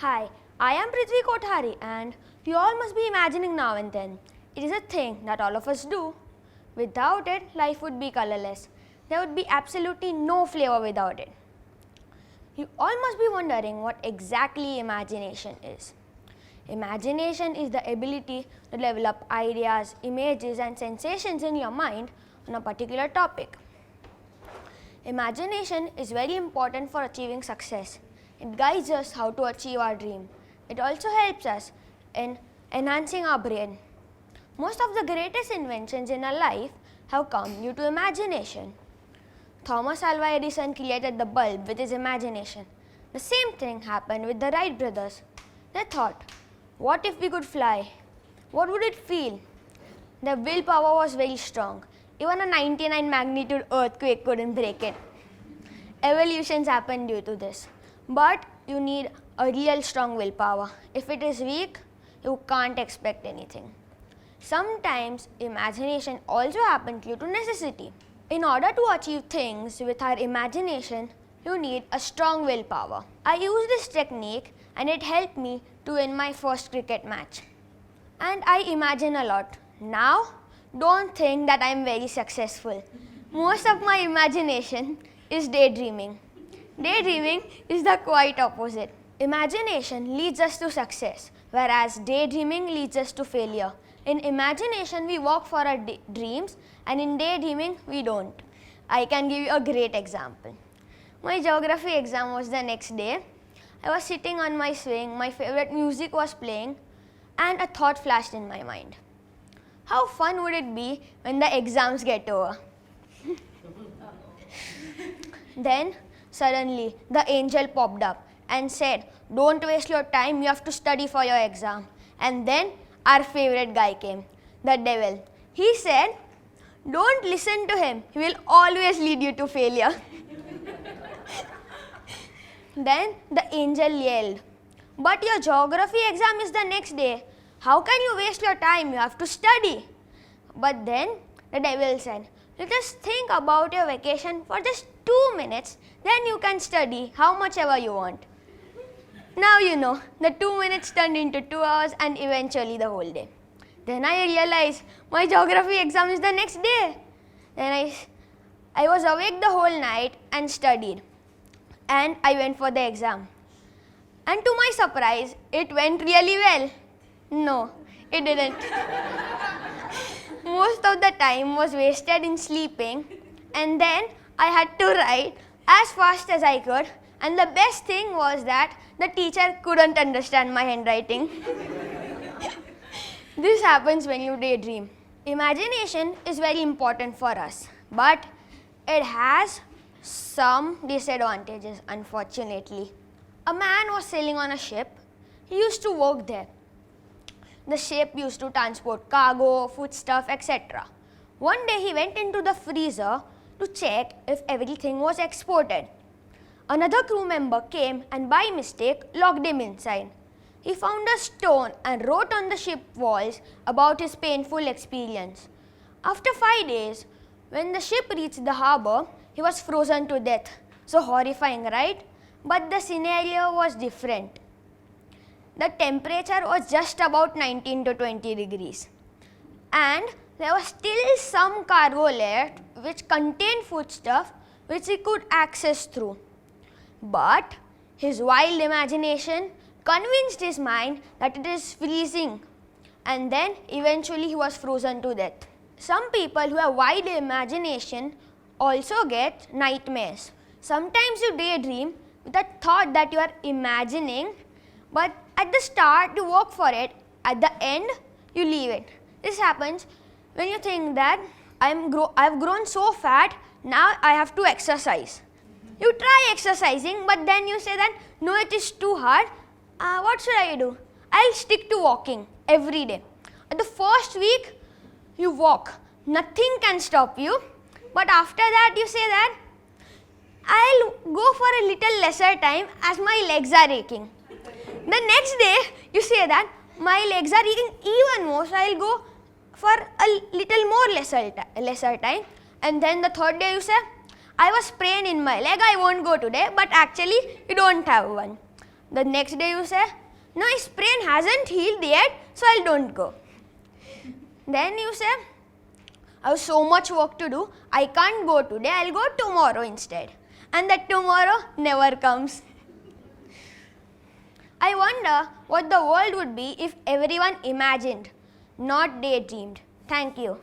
Hi, I am Prithvi Kothari and you all must be imagining now and then. It is a thing that all of us do. Without it, life would be colorless. There would be absolutely no flavor without it. You all must be wondering what exactly imagination is. Imagination is the ability to develop ideas, images and sensations in your mind on a particular topic. Imagination is very important for achieving success. It guides us how to achieve our dream. It also helps us in enhancing our brain. Most of the greatest inventions in our life have come due to imagination. Thomas Alva Edison created the bulb with his imagination. The same thing happened with the Wright brothers. They thought, what if we could fly? What would it feel? Their willpower was very strong. Even a 99 magnitude earthquake couldn't break it. Evolutions happened due to this. But you need a real strong willpower. If it is weak, you can't expect anything. Sometimes imagination also happens due to necessity. In order to achieve things with our imagination, you need a strong willpower. I used this technique and it helped me to win my first cricket match. And I imagine a lot. Now, don't think that I am very successful. Most of my imagination is daydreaming. Daydreaming is the quite opposite. Imagination leads us to success, whereas daydreaming leads us to failure. In imagination, we work for our dreams, and in daydreaming, we don't. I can give you a great example. My geography exam was the next day. I was sitting on my swing, my favorite music was playing, and a thought flashed in my mind. How fun would it be when the exams get over? Then, suddenly, the angel popped up and said, don't waste your time, you have to study for your exam. And then, our favorite guy came, the devil. He said, don't listen to him, he will always lead you to failure. Then, the angel yelled, but your geography exam is the next day. How can you waste your time? You have to study. But then, the devil said, just think about your vacation for just 2 minutes, then you can study how much ever you want. Now you know, the 2 minutes turned into 2 hours and eventually the whole day. Then I realized my geography exam is the next day. Then I was awake the whole night and studied. And I went for the exam. And to my surprise, it went really well. No, it didn't. Most of the time was wasted in sleeping, and then I had to write as fast as I could, and the best thing was that the teacher couldn't understand my handwriting. This happens when you daydream. Imagination is very important for us, but it has some disadvantages, unfortunately. A man was sailing on a ship. He used to work there. The ship used to transport cargo, foodstuff, etc. One day he went into the freezer to check if everything was exported. Another crew member came and by mistake locked him inside. He found a stone and wrote on the ship walls about his painful experience. After 5 days, when the ship reached the harbor, he was frozen to death. So horrifying, right? But the scenario was different. The temperature was just about 19 to 20 degrees. And there was still some cargo left which contained foodstuff which he could access through. But his wild imagination convinced his mind that it is freezing, and then eventually he was frozen to death. Some people who have wild imagination also get nightmares. Sometimes you daydream with the thought that you are imagining, but at the start you work for it, at the end you leave it. This happens when you think that I've grown so fat, now I have to exercise. You try exercising, but then you say that no, it is too hard. What should I do? I'll stick to walking every day. At the first week, you walk. Nothing can stop you. But after that, you say that I'll go for a little lesser time as my legs are aching. The next day, you say that my legs are aching even more, so I'll go for a little more lesser time. And then the third day, you say, I was sprained in my leg, I won't go today, but actually, you don't have one. The next day you say, no, his sprain hasn't healed yet, so I don't go. Then you say, I have so much work to do, I can't go today, I'll go tomorrow instead. And that tomorrow never comes. I wonder what the world would be if everyone imagined, not daydreamed. Thank you.